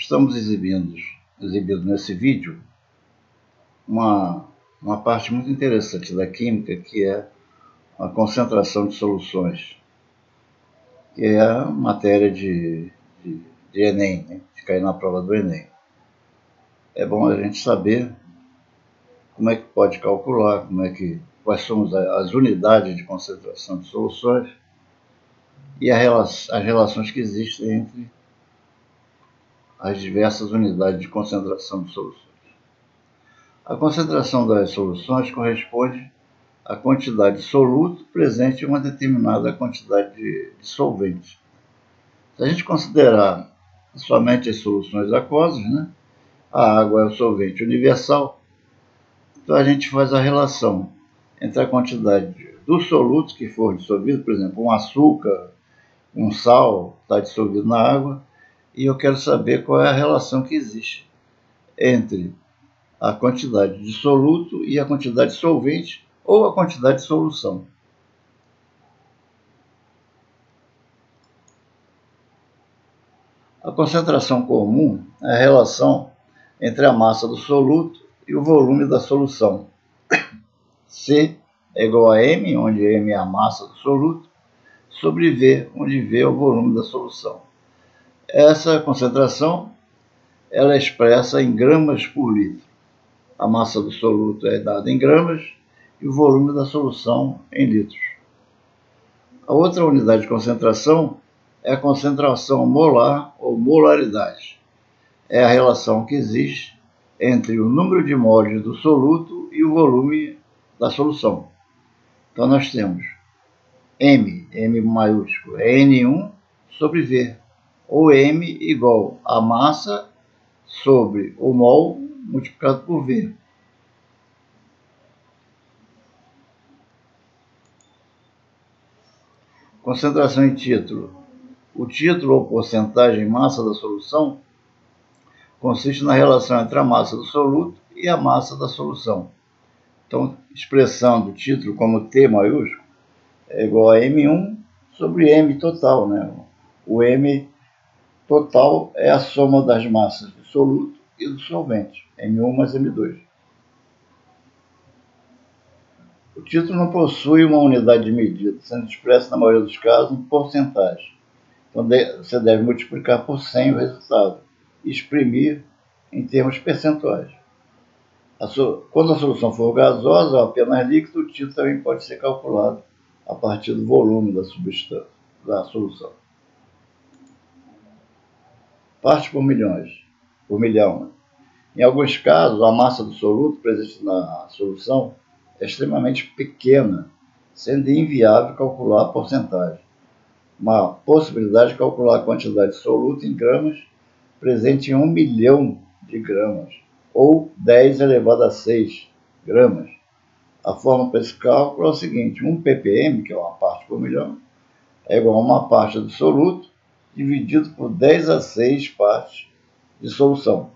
Estamos exibindo nesse vídeo uma parte muito interessante da química, que é a concentração de soluções, que é a matéria de Enem, né? De cair na prova do Enem. É bom a gente saber como é que pode calcular, quais são as unidades de concentração de soluções e as relações que existem entre as diversas unidades de concentração de soluções. A concentração das soluções corresponde à quantidade de soluto presente em uma determinada quantidade de solvente. Se a gente considerar somente as soluções aquosas, né, a água é o solvente universal, então a gente faz a relação entre a quantidade do soluto que for dissolvido, por exemplo, um açúcar, um sal está dissolvido na água, e eu quero saber qual é a relação que existe entre a quantidade de soluto e a quantidade de solvente ou a quantidade de solução. A concentração comum é a relação entre a massa do soluto e o volume da solução. C é igual a M, onde M é a massa do soluto, sobre V, onde V é o volume da solução. Essa concentração ela é expressa em gramas por litro. A massa do soluto é dada em gramas e o volume da solução em litros. A outra unidade de concentração é a concentração molar ou molaridade. É a relação que existe entre o número de moles do soluto e o volume da solução. Então nós temos M maiúsculo, é N1 sobre V, ou M igual a massa sobre o mol multiplicado por V. Concentração em título. O título ou porcentagem massa da solução consiste na relação entre a massa do soluto e a massa da solução. Então, expressando o título como T maiúsculo é igual a M1 sobre M total, né? O M total é a soma das massas do soluto e do solvente, M1 mais M2. O título não possui uma unidade de medida, sendo expresso na maioria dos casos em porcentagem. Então você deve multiplicar por 100 o resultado e exprimir em termos percentuais. Quando a solução for gasosa ou apenas líquido, o título também pode ser calculado a partir do volume da substância, da solução. Parte por milhão. Em alguns casos, a massa do soluto presente na solução é extremamente pequena, sendo inviável calcular a porcentagem. Uma possibilidade de calcular a quantidade de soluto em gramas presente em 1 milhão de gramas, ou 10 elevado a 6 gramas. A forma para esse cálculo é o seguinte: 1 ppm, que é uma parte por milhão, é igual a uma parte do soluto dividido por 10 a 6 partes de solução.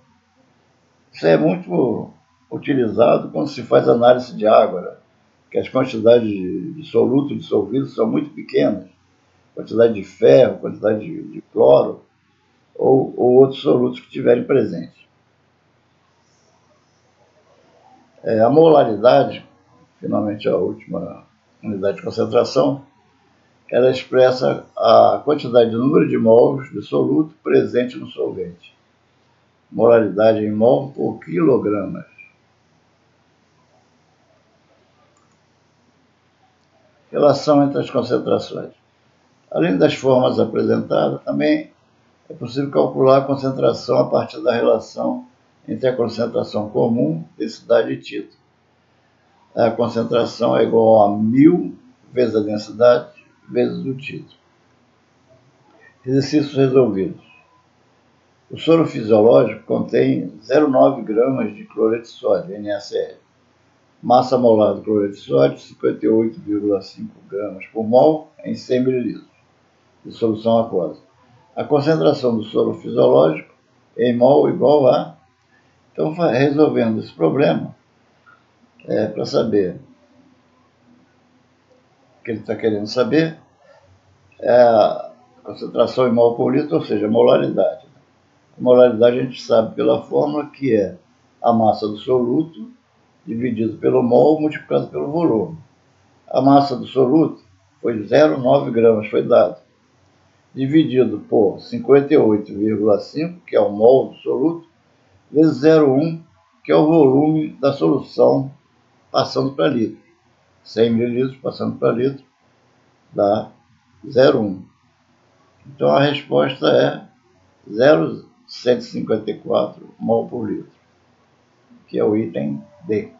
Isso é muito utilizado quando se faz análise de água, né? Que as quantidades de soluto dissolvido são muito pequenas. Quantidade de ferro, quantidade de cloro ou outros solutos que estiverem presentes. A molaridade, finalmente a última unidade de concentração, ela expressa a quantidade de número de mols de soluto presente no solvente. Molaridade em mol por quilogramas. Relação entre as concentrações. Além das formas apresentadas, também é possível calcular a concentração a partir da relação entre a concentração comum, densidade e título. A concentração é igual a 1000 vezes a densidade vezes o título. Exercícios resolvidos. O soro fisiológico contém 0,9 gramas de cloreto de sódio, NaCl. Massa molar do cloreto de sódio, 58,5 gramas por mol em 100 ml de solução aquosa. A concentração do soro fisiológico em mol igual a... Então, resolvendo esse problema, para saber o que ele está querendo saber, é a concentração em mol por litro, ou seja, a molaridade. A molaridade a gente sabe pela fórmula que é a massa do soluto dividido pelo mol multiplicado pelo volume. A massa do soluto foi 0,9 gramas, foi dado, dividido por 58,5, que é o mol do soluto, vezes 0,1, que é o volume da solução passando para litro. 100 ml passando para litro dá 0,1. Então a resposta é 0,154 mol por litro, que é o item D.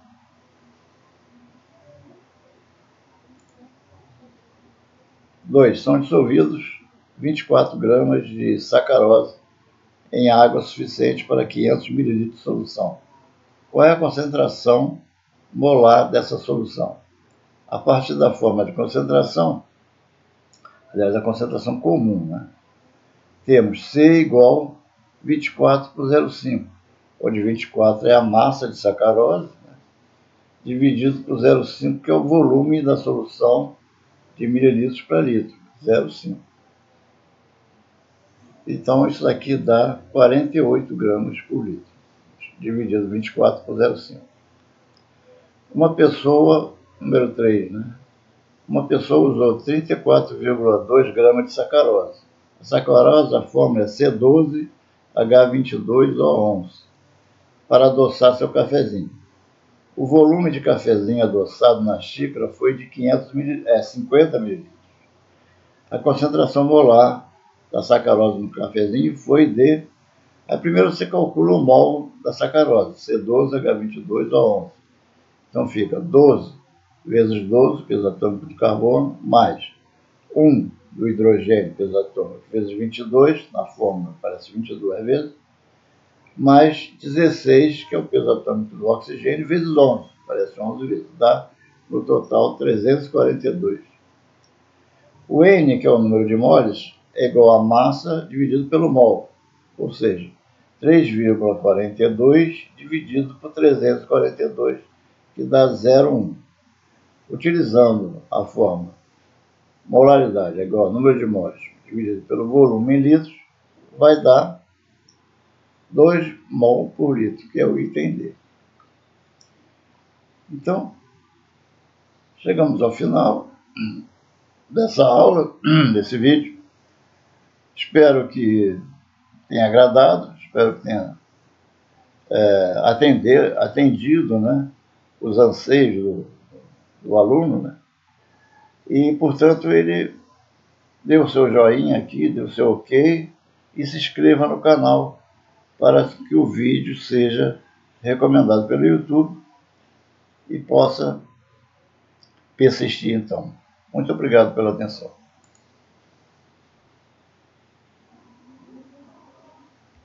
2. São dissolvidos 24 gramas de sacarose em água suficiente para 500 ml de solução. Qual é a concentração molar dessa solução? A partir da forma de concentração, aliás, a concentração comum, né? Temos C igual 24 por 0,5, onde 24 é a massa de sacarose, né? Dividido por 0,5, que é o volume da solução de mililitros para litro, 0,5. Então, isso daqui dá 48 gramas por litro, dividido 24 por 0,5. Uma pessoa, número 3, né? Uma pessoa usou 34,2 gramas de sacarose. A sacarose, a fórmula é C12H22O11, para adoçar seu cafezinho. O volume de cafezinho adoçado na xícara foi de 50 ml. A concentração molar da sacarose no cafezinho foi de... Aí primeiro você calcula o mol da sacarose, C12H22O11. Então fica 12 vezes 12, peso atômico do carbono, mais 1 do hidrogênio, peso atômico, vezes 22, na fórmula aparece 22 vezes, mais 16, que é o peso atômico do oxigênio, vezes 11, aparece 11 vezes, dá no total 342. O N, que é o número de moles, é igual a massa dividido pelo mol, ou seja, 3,42 dividido por 342, que dá 0,1. Utilizando a fórmula molaridade é igual ao número de moles dividido pelo volume em litros, vai dar 2 mol por litro, que é o item D. Então, chegamos ao final dessa aula, desse vídeo. Espero que tenha agradado, espero que tenha atendido, né, os anseios do aluno, né? E, portanto, ele dê o seu joinha aqui, dê o seu ok e se inscreva no canal para que o vídeo seja recomendado pelo YouTube e possa persistir, então. Muito obrigado pela atenção.